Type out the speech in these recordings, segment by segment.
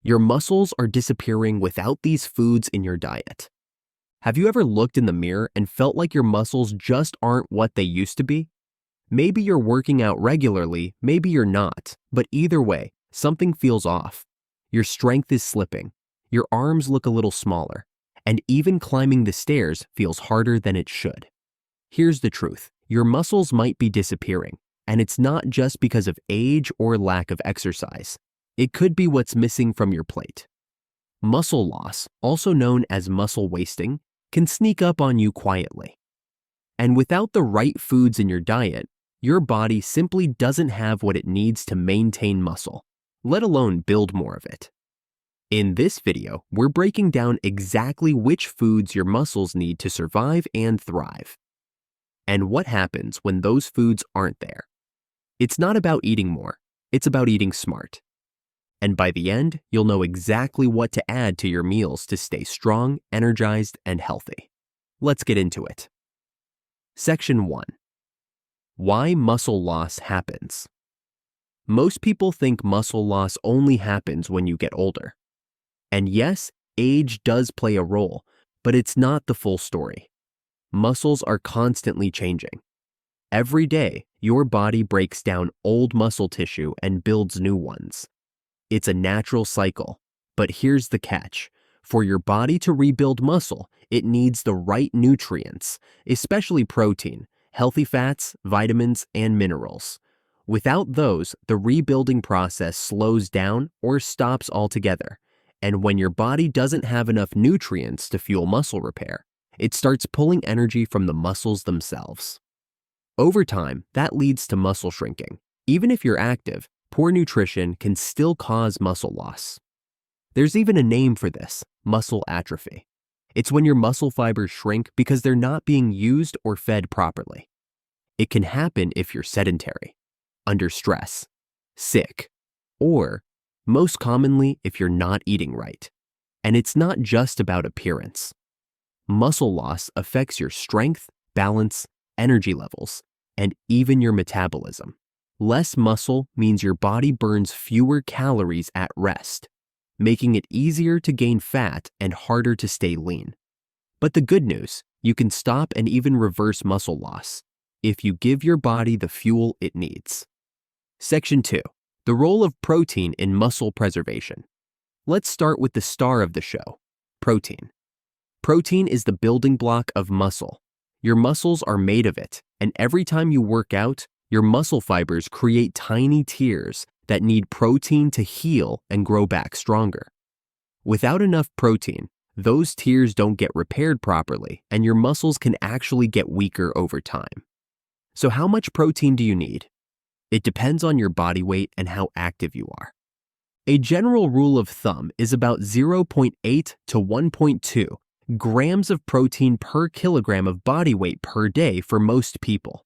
Your muscles are disappearing without these foods in your diet. Have you ever looked in the mirror and felt like your muscles just aren't what they used to be? Maybe you're working out regularly, maybe you're not, but either way, something feels off. Your strength is slipping, your arms look a little smaller, and even climbing the stairs feels harder than it should. Here's the truth, your muscles might be disappearing, and it's not just because of age or lack of exercise. It could be what's missing from your plate. Muscle loss, also known as muscle wasting, can sneak up on you quietly. And without the right foods in your diet, your body simply doesn't have what it needs to maintain muscle, let alone build more of it. In this video, we're breaking down exactly which foods your muscles need to survive and thrive, and what happens when those foods aren't there. It's not about eating more, it's about eating smart. And by the end, you'll know exactly what to add to your meals to stay strong, energized, and healthy. Let's get into it. Section 1. Why muscle loss happens. Most people think muscle loss only happens when you get older. And yes, age does play a role, but it's not the full story. Muscles are constantly changing. Every day, your body breaks down old muscle tissue and builds new ones. It's a natural cycle, but here's the catch. For your body to rebuild muscle, it needs the right nutrients, especially protein, healthy fats, vitamins, and minerals. Without those, the rebuilding process slows down or stops altogether. And when your body doesn't have enough nutrients to fuel muscle repair, it starts pulling energy from the muscles themselves. Over time, that leads to muscle shrinking. Even if you're active, poor nutrition can still cause muscle loss. There's even a name for this, muscle atrophy. It's when your muscle fibers shrink because they're not being used or fed properly. It can happen if you're sedentary, under stress, sick, or, most commonly, if you're not eating right. And it's not just about appearance. Muscle loss affects your strength, balance, energy levels, and even your metabolism. Less muscle means your body burns fewer calories at rest, making it easier to gain fat and harder to stay lean. But the good news, you can stop and even reverse muscle loss if you give your body the fuel it needs. Section 2. The role of protein in muscle preservation. Let's start with the star of the show, protein. Protein is the building block of muscle. Your muscles are made of it, and every time you work out, your muscle fibers create tiny tears that need protein to heal and grow back stronger. Without enough protein, those tears don't get repaired properly, and your muscles can actually get weaker over time. So how much protein do you need? It depends on your body weight and how active you are. A general rule of thumb is about 0.8 to 1.2 grams of protein per kilogram of body weight per day for most people.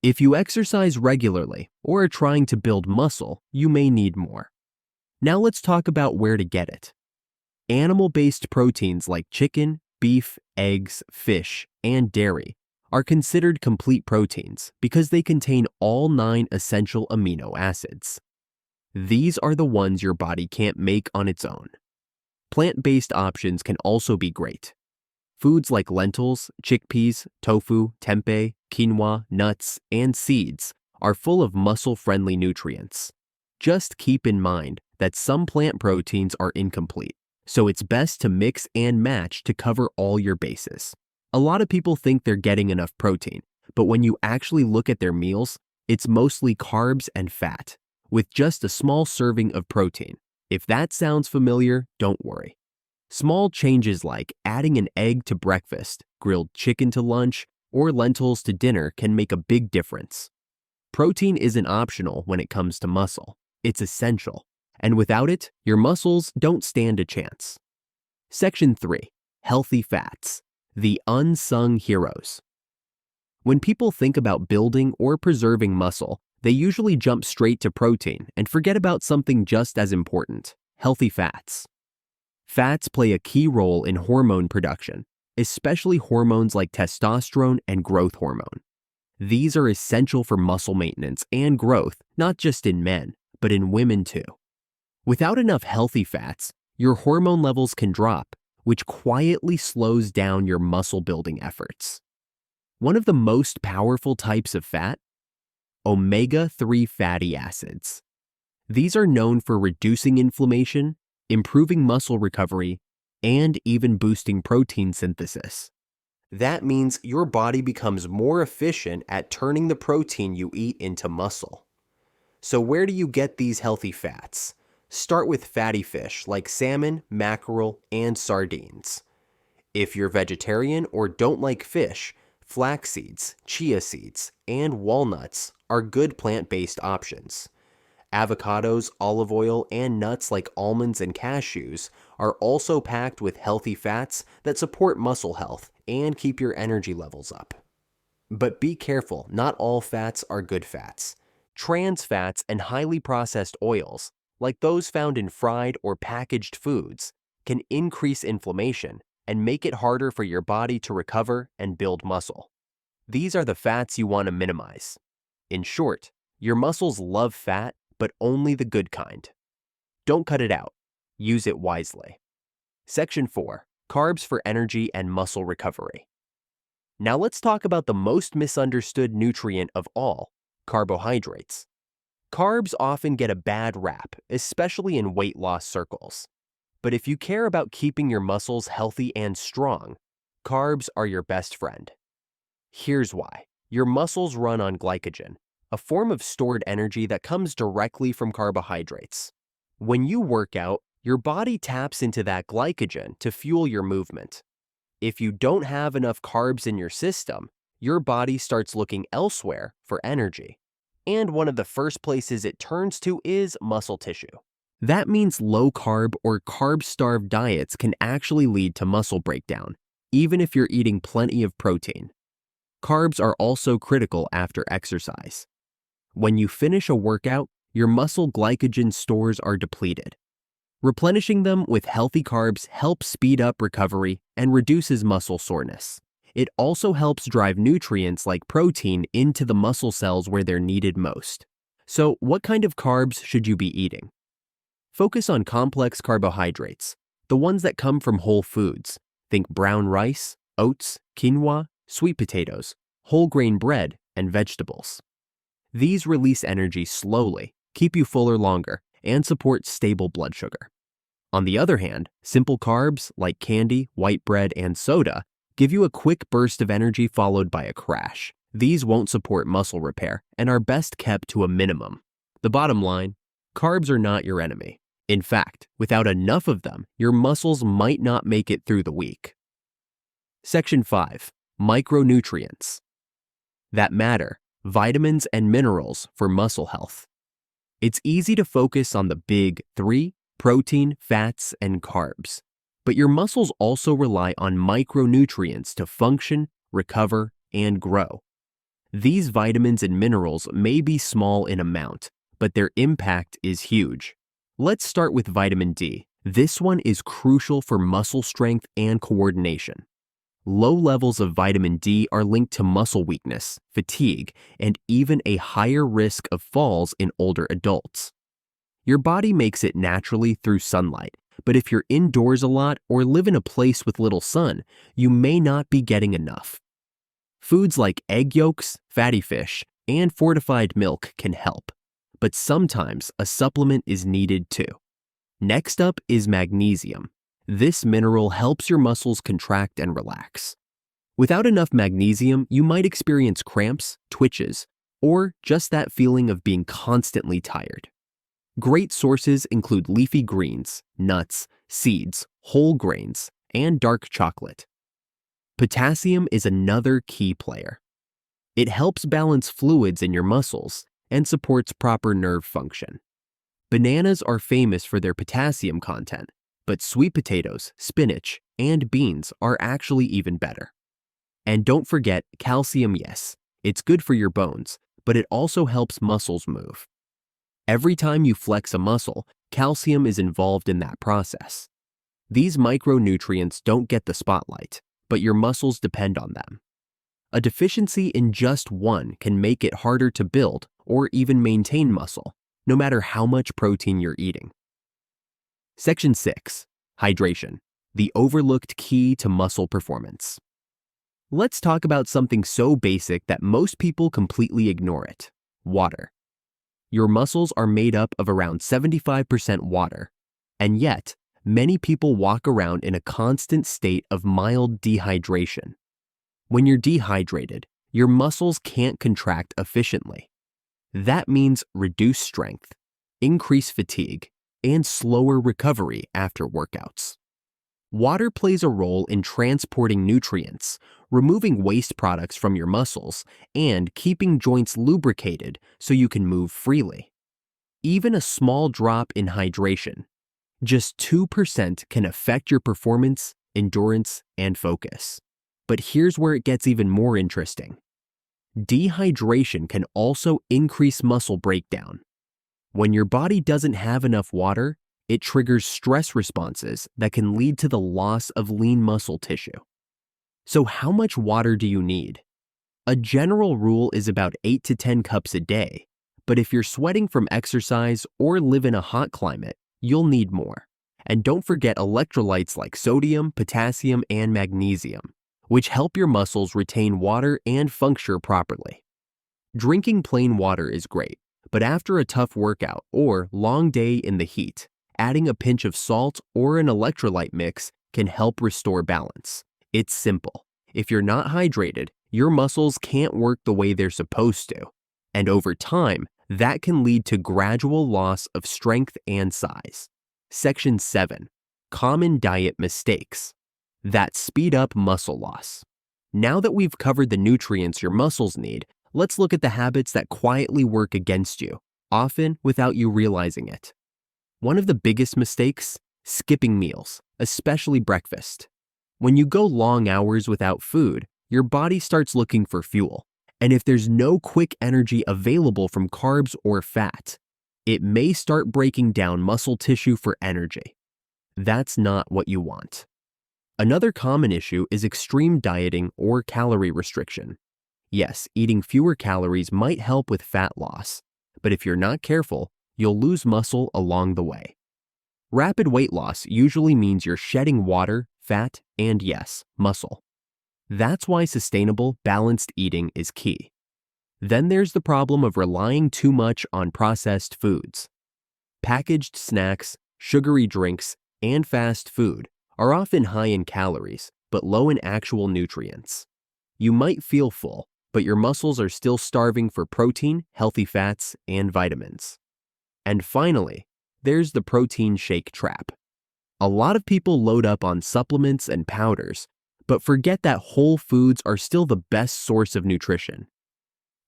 If you exercise regularly or are trying to build muscle, you may need more. Now let's talk about where to get it. Animal-based proteins like chicken, beef, eggs, fish, and dairy are considered complete proteins because they contain all 9 essential amino acids. These are the ones your body can't make on its own. Plant-based options can also be great. Foods like lentils, chickpeas, tofu, tempeh, quinoa, nuts, and seeds are full of muscle-friendly nutrients. Just keep in mind that some plant proteins are incomplete, so it's best to mix and match to cover all your bases. A lot of people think they're getting enough protein, but when you actually look at their meals, it's mostly carbs and fat, with just a small serving of protein. If that sounds familiar, don't worry. Small changes like adding an egg to breakfast, grilled chicken to lunch, or lentils to dinner can make a big difference. Protein isn't optional when it comes to muscle. It's essential, and without it, your muscles don't stand a chance. Section 3. Healthy fats. The unsung heroes. When people think about building or preserving muscle, they usually jump straight to protein and forget about something just as important, healthy fats. Fats play a key role in hormone production, especially hormones like testosterone and growth hormone. These are essential for muscle maintenance and growth, not just in men, but in women too. Without enough healthy fats, your hormone levels can drop, which quietly slows down your muscle building efforts. One of the most powerful types of fat? Omega-3 fatty acids. These are known for reducing inflammation, improving muscle recovery, and even boosting protein synthesis. That means your body becomes more efficient at turning the protein you eat into muscle. So where do you get these healthy fats? Start with fatty fish like salmon, mackerel, and sardines. If you're vegetarian or don't like fish, flax seeds, chia seeds, and walnuts are good plant-based options. Avocados, olive oil, and nuts like almonds and cashews are also packed with healthy fats that support muscle health and keep your energy levels up. But be careful, not all fats are good fats. Trans fats and highly processed oils, like those found in fried or packaged foods, can increase inflammation and make it harder for your body to recover and build muscle. These are the fats you want to minimize. In short, your muscles love fat, but only the good kind. Don't cut it out. Use it wisely. Section 4. Carbs for energy and muscle recovery. Now let's talk about the most misunderstood nutrient of all, carbohydrates. Carbs often get a bad rap, especially in weight loss circles. But if you care about keeping your muscles healthy and strong, carbs are your best friend. Here's why. Your muscles run on glycogen, a form of stored energy that comes directly from carbohydrates. When you work out, your body taps into that glycogen to fuel your movement. If you don't have enough carbs in your system, your body starts looking elsewhere for energy. And one of the first places it turns to is muscle tissue. That means low-carb or carb-starved diets can actually lead to muscle breakdown, even if you're eating plenty of protein. Carbs are also critical after exercise. When you finish a workout, your muscle glycogen stores are depleted. Replenishing them with healthy carbs helps speed up recovery and reduces muscle soreness. It also helps drive nutrients like protein into the muscle cells where they're needed most. So, what kind of carbs should you be eating? Focus on complex carbohydrates, the ones that come from whole foods. Think brown rice, oats, quinoa, sweet potatoes, whole grain bread, and vegetables. These release energy slowly, keep you fuller longer, and support stable blood sugar. On the other hand, simple carbs like candy, white bread, and soda give you a quick burst of energy followed by a crash. These won't support muscle repair and are best kept to a minimum. The bottom line, carbs are not your enemy. In fact, without enough of them, your muscles might not make it through the week. Section 5. Micronutrients. That matter, vitamins and minerals for muscle health. It's easy to focus on the big three: protein, fats, and carbs. But your muscles also rely on micronutrients to function, recover, and grow. These vitamins and minerals may be small in amount, but their impact is huge. Let's start with vitamin D. This one is crucial for muscle strength and coordination. Low levels of vitamin D are linked to muscle weakness, fatigue, and even a higher risk of falls in older adults. Your body makes it naturally through sunlight, but if you're indoors a lot or live in a place with little sun, you may not be getting enough. Foods like egg yolks, fatty fish, and fortified milk can help, but sometimes a supplement is needed too. Next up is magnesium. This mineral helps your muscles contract and relax. Without enough magnesium, you might experience cramps, twitches, or just that feeling of being constantly tired. Great sources include leafy greens, nuts, seeds, whole grains, and dark chocolate. Potassium is another key player. It helps balance fluids in your muscles and supports proper nerve function. Bananas are famous for their potassium content, but sweet potatoes, spinach, and beans are actually even better. And don't forget calcium. Yes, it's good for your bones, but it also helps muscles move. Every time you flex a muscle, calcium is involved in that process. These micronutrients don't get the spotlight, but your muscles depend on them. A deficiency in just one can make it harder to build or even maintain muscle, no matter how much protein you're eating. Section 6. Hydration, the overlooked key to muscle performance. Let's talk about something so basic that most people completely ignore it: water. Your muscles are made up of around 75% water, and yet, many people walk around in a constant state of mild dehydration. When you're dehydrated, your muscles can't contract efficiently. That means reduced strength, increased fatigue, and slower recovery after workouts. Water plays a role in transporting nutrients, removing waste products from your muscles, and keeping joints lubricated so you can move freely. Even a small drop in hydration, just 2%, can affect your performance, endurance, and focus. But here's where it gets even more interesting. Dehydration can also increase muscle breakdown. When your body doesn't have enough water, it triggers stress responses that can lead to the loss of lean muscle tissue. So how much water do you need? A general rule is about 8 to 10 cups a day, but if you're sweating from exercise or live in a hot climate, you'll need more. And don't forget electrolytes like sodium, potassium, and magnesium, which help your muscles retain water and function properly. Drinking plain water is great, but after a tough workout or long day in the heat, adding a pinch of salt or an electrolyte mix can help restore balance. It's simple. If you're not hydrated, your muscles can't work the way they're supposed to, and over time, that can lead to gradual loss of strength and size. Section 7. Common diet mistakes that speed up muscle loss. Now that we've covered the nutrients your muscles need, let's look at the habits that quietly work against you, often without you realizing it. One of the biggest mistakes: skipping meals, especially breakfast. When you go long hours without food, your body starts looking for fuel, and if there's no quick energy available from carbs or fat, it may start breaking down muscle tissue for energy. That's not what you want. Another common issue is extreme dieting or calorie restriction. Yes, eating fewer calories might help with fat loss, but if you're not careful, you'll lose muscle along the way. Rapid weight loss usually means you're shedding water, fat, and yes, muscle. That's why sustainable, balanced eating is key. Then there's the problem of relying too much on processed foods. Packaged snacks, sugary drinks, and fast food are often high in calories, but low in actual nutrients. You might feel full, but your muscles are still starving for protein, healthy fats, and vitamins. And finally, there's the protein shake trap. A lot of people load up on supplements and powders, but forget that whole foods are still the best source of nutrition.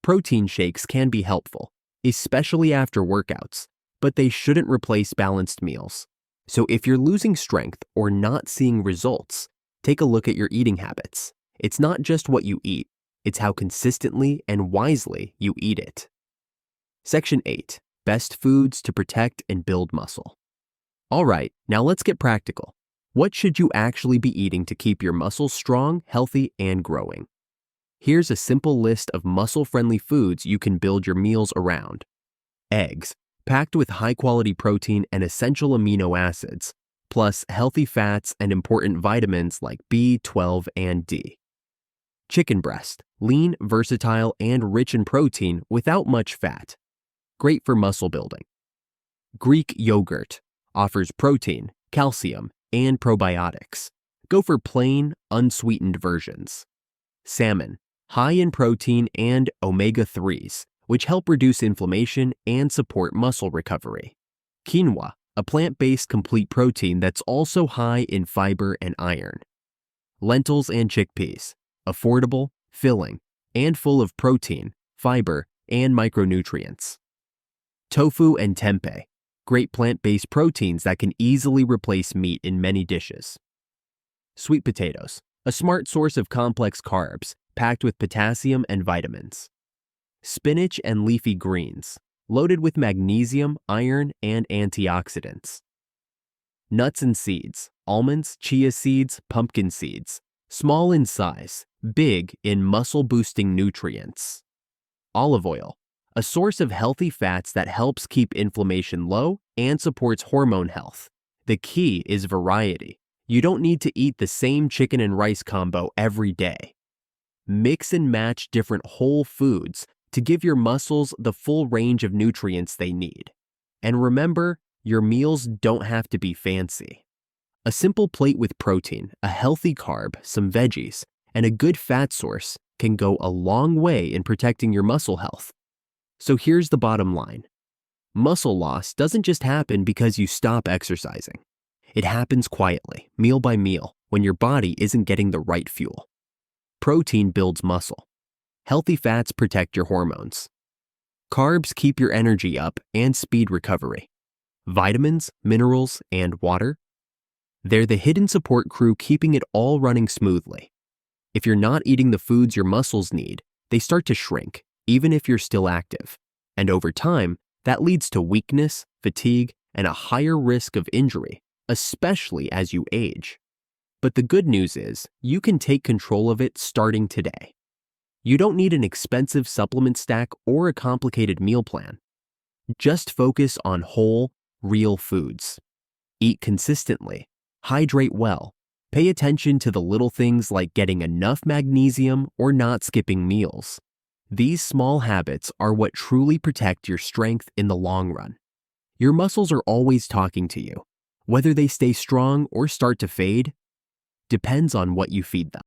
Protein shakes can be helpful, especially after workouts, but they shouldn't replace balanced meals. So if you're losing strength or not seeing results, take a look at your eating habits. It's not just what you eat, it's how consistently and wisely you eat it. Section 8. Best foods to protect and build muscle. All right, now let's get practical. What should you actually be eating to keep your muscles strong, healthy, and growing? Here's a simple list of muscle-friendly foods you can build your meals around. Eggs, packed with high-quality protein and essential amino acids, plus healthy fats and important vitamins like B, 12, and D. Chicken breast, lean, versatile, and rich in protein without much fat. Great for muscle building. Greek yogurt offers protein, calcium, and probiotics. Go for plain, unsweetened versions. Salmon, high in protein and omega-3s, which help reduce inflammation and support muscle recovery. Quinoa, a plant-based complete protein that's also high in fiber and iron. Lentils and chickpeas, affordable, filling, and full of protein, fiber, and micronutrients. Tofu and tempeh, great plant-based proteins that can easily replace meat in many dishes. Sweet potatoes, a smart source of complex carbs, packed with potassium and vitamins. Spinach and leafy greens, loaded with magnesium, iron, and antioxidants. Nuts and seeds, almonds, chia seeds, pumpkin seeds, small in size, big in muscle-boosting nutrients. Olive oil, a source of healthy fats that helps keep inflammation low and supports hormone health. The key is variety. You don't need to eat the same chicken and rice combo every day. Mix and match different whole foods to give your muscles the full range of nutrients they need. And remember, your meals don't have to be fancy. A simple plate with protein, a healthy carb, some veggies, and a good fat source can go a long way in protecting your muscle health. So here's the bottom line. Muscle loss doesn't just happen because you stop exercising. It happens quietly, meal by meal, when your body isn't getting the right fuel. Protein builds muscle. Healthy fats protect your hormones. Carbs keep your energy up and speed recovery. Vitamins, minerals, and water, they're the hidden support crew keeping it all running smoothly. If you're not eating the foods your muscles need, they start to shrink, even if you're still active. And over time, that leads to weakness, fatigue, and a higher risk of injury, especially as you age. But the good news is, you can take control of it starting today. You don't need an expensive supplement stack or a complicated meal plan. Just focus on whole, real foods. Eat consistently, hydrate well, pay attention to the little things like getting enough magnesium or not skipping meals. These small habits are what truly protect your strength in the long run. Your muscles are always talking to you. Whether they stay strong or start to fade depends on what you feed them.